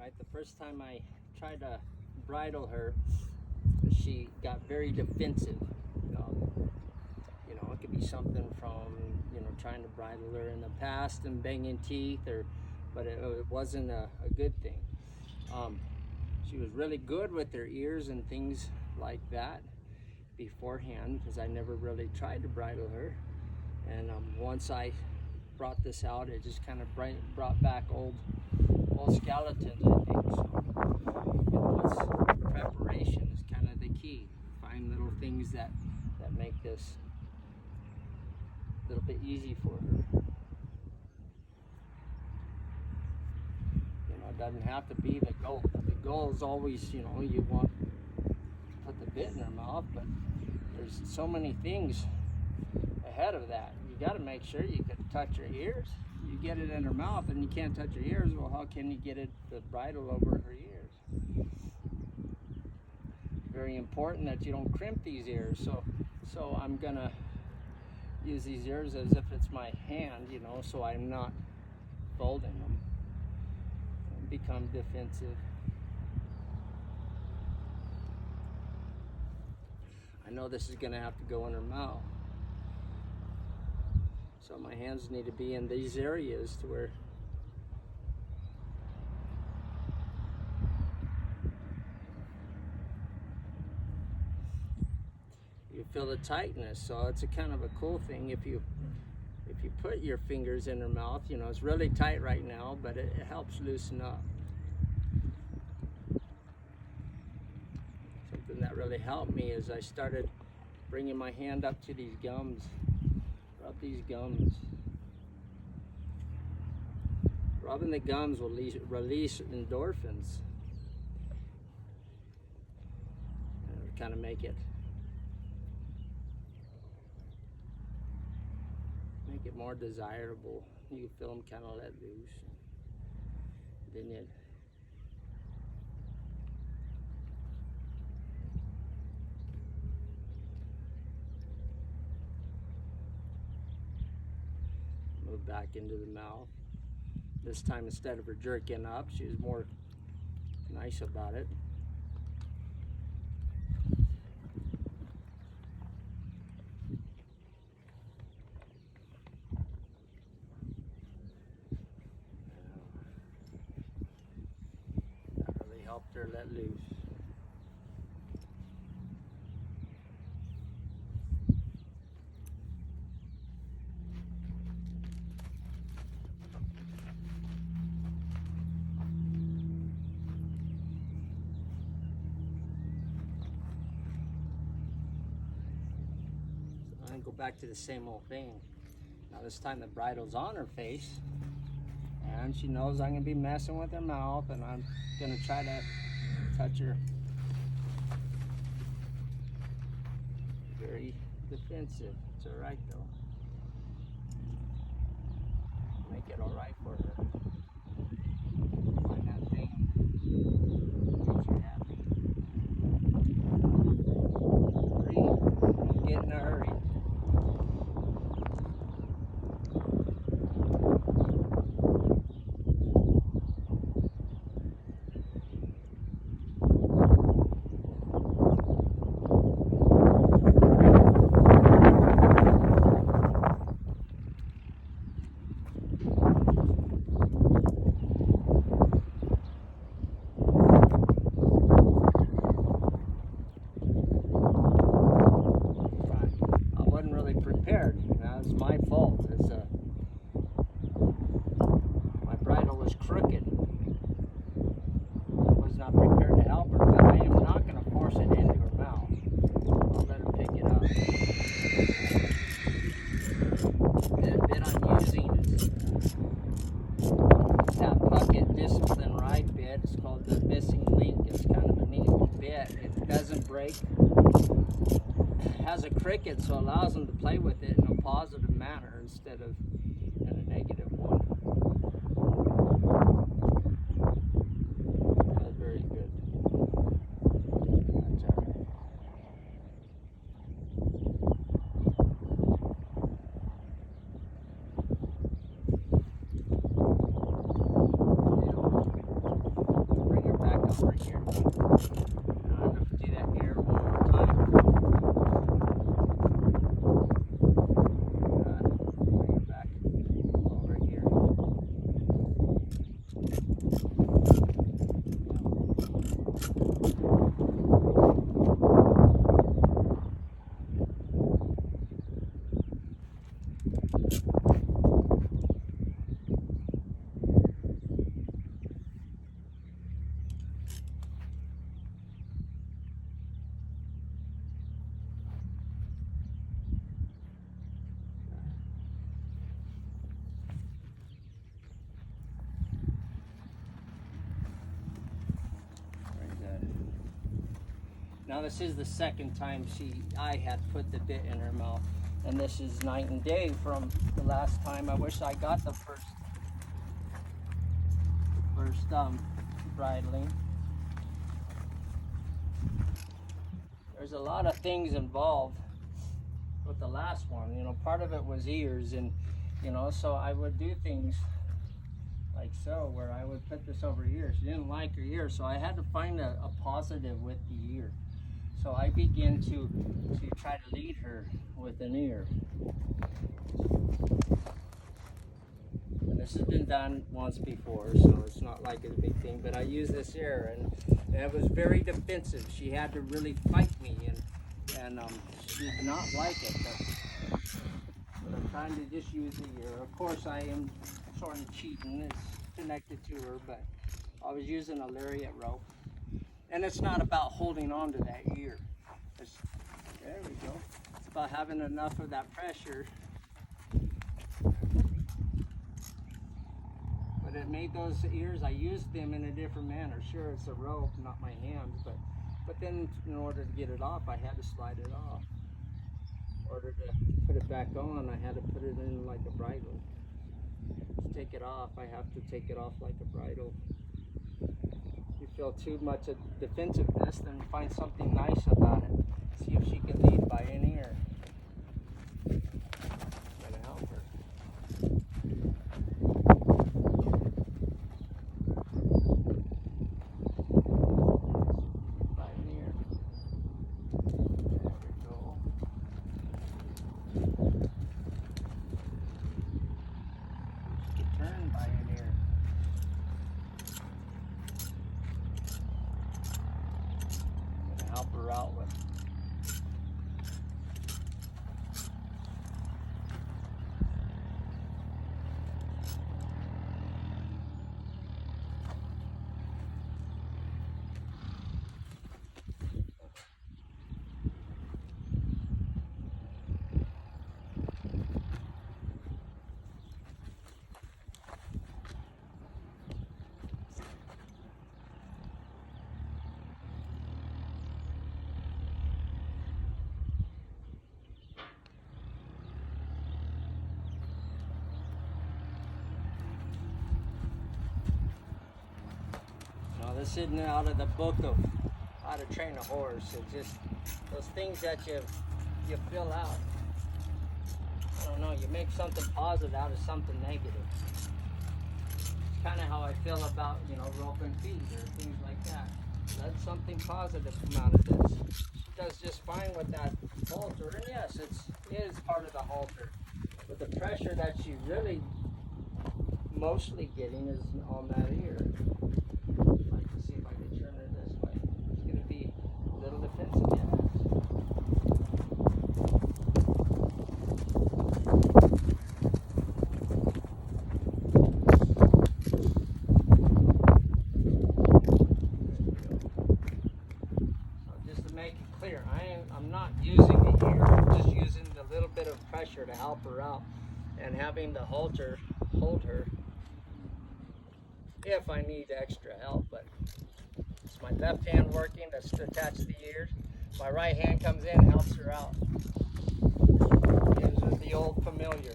right? The first time I tried to bridle her, she got very defensive. It could be something from, trying to bridle her in the past and banging teeth, but it wasn't a good thing. She was really good with her ears and things like that beforehand, because I never really tried to bridle her. And once I brought this out, it just kind of brought back old skeletons, I think. So preparation is kind of the key. Find little things that make this a little bit easy for her. It doesn't have to be the goal. The goal is always, you want to put the bit in her mouth, but there's so many things ahead of that. You got to make sure you can touch her ears. You get it in her mouth and you can't touch her ears. Well, how can you get the bridle over her ears? Very important that you don't crimp these ears. So I'm gonna use these ears as if it's my hand, so I'm not folding them and become defensive. I know this is gonna have to go in her mouth. So my hands need to be in these areas to where you feel the tightness. So it's a kind of a cool thing if you put your fingers in her mouth. It's really tight right now, but it helps loosen up. Something that really helped me is I started bringing my hand up to these gums. Rub these gums. Rubbing the gums will release endorphins. And kind of make it more desirable. You can feel them kind of let loose. Then you move back into the mouth. This time, instead of her jerking up, she was more nice about it. That really helped her let loose. Go back to the same old thing. Now this time the bridle's on her face, and she knows I'm gonna be messing with her mouth, and I'm gonna try to touch her. Very defensive. It's all right though. Make it all right for her. Find that thing that makes you happy. Breathe. Get in a hurry. That's my fault. My bridle was crooked. I was not prepared to help her, but I am not going to force it into her mouth. I'll let her pick it up. The bit I'm using is that bucket discipline right bit. It's called the missing link. It's kind of a neat bit. It doesn't break. It has a cricket, so it allows them to play with it in a positive manner instead of in a negative one. That's very good. That's all right. Now this is the second time I had put the bit in her mouth, and this is night and day from the last time. I wish I got the first bridling. There's a lot of things involved with the last one. You know, part of it was ears, and you know, so I would do things like so, where I would put this over here. She didn't like her ear, so I had to find a positive with the ear. So I began to try to lead her with an ear. And this has been done once before, so it's not like it's a big thing, but I use this ear, and it was very defensive. She had to really fight me, and she did not like it, but I'm trying to just use the ear. Of course, I am sort of cheating. It's connected to her, but I was using a lariat rope. And it's not about holding on to that ear. There we go. It's about having enough of that pressure. But it made those ears, I used them in a different manner. Sure, it's a rope, not my hands, but then in order to get it off, I had to slide it off. In order to put it back on, I had to put it in like a bridle. To take it off, I have to take it off like a bridle. If you feel too much of defensiveness, then find something nice about it. See if she can lead by an ear. Gonna help her. By an ear. There we go. She can turn by an ear. Help her out with. This isn't out of the book of how to train a horse. It's just those things that you fill out. I don't know, you make something positive out of something negative. It's kind of how I feel about, you know, roping feet or things like that. Let something positive come out of this. She does just fine with that halter, and yes, it is part of the halter. But the pressure that she's really mostly getting is on that ear. See if I can turn her this way. It's going to be a little defensive, yes. So just to make it clear, I'm not using the ear. I'm just using the little bit of pressure to help her out, and having the halter hold her if I need extra help. But it's my left hand working that's to attach the ears. My right hand comes in and helps her out. Gives her the old familiar.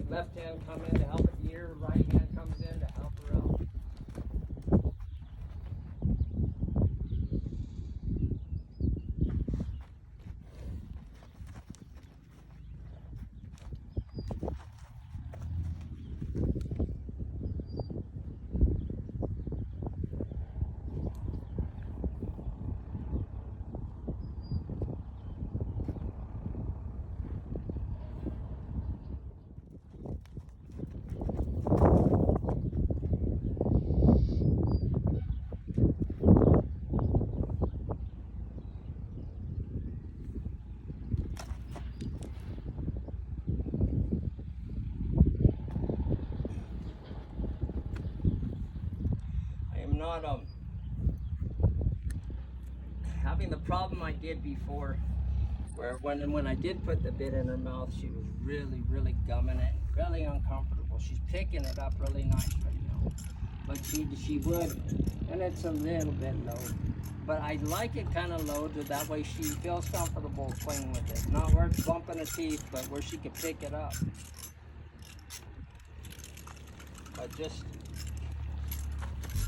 Left hand come in to help with the ear, right hand comes in to help her out. not having the problem I did before, where when I did put the bit in her mouth, she was really gumming it, really uncomfortable. She's picking it up really nice right now, but she would, and it's a little bit low. But I like it kind of low, so that way she feels comfortable playing with it. Not where it's bumping her teeth, but where she can pick it up. But just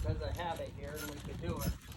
because I have it here and we could do it.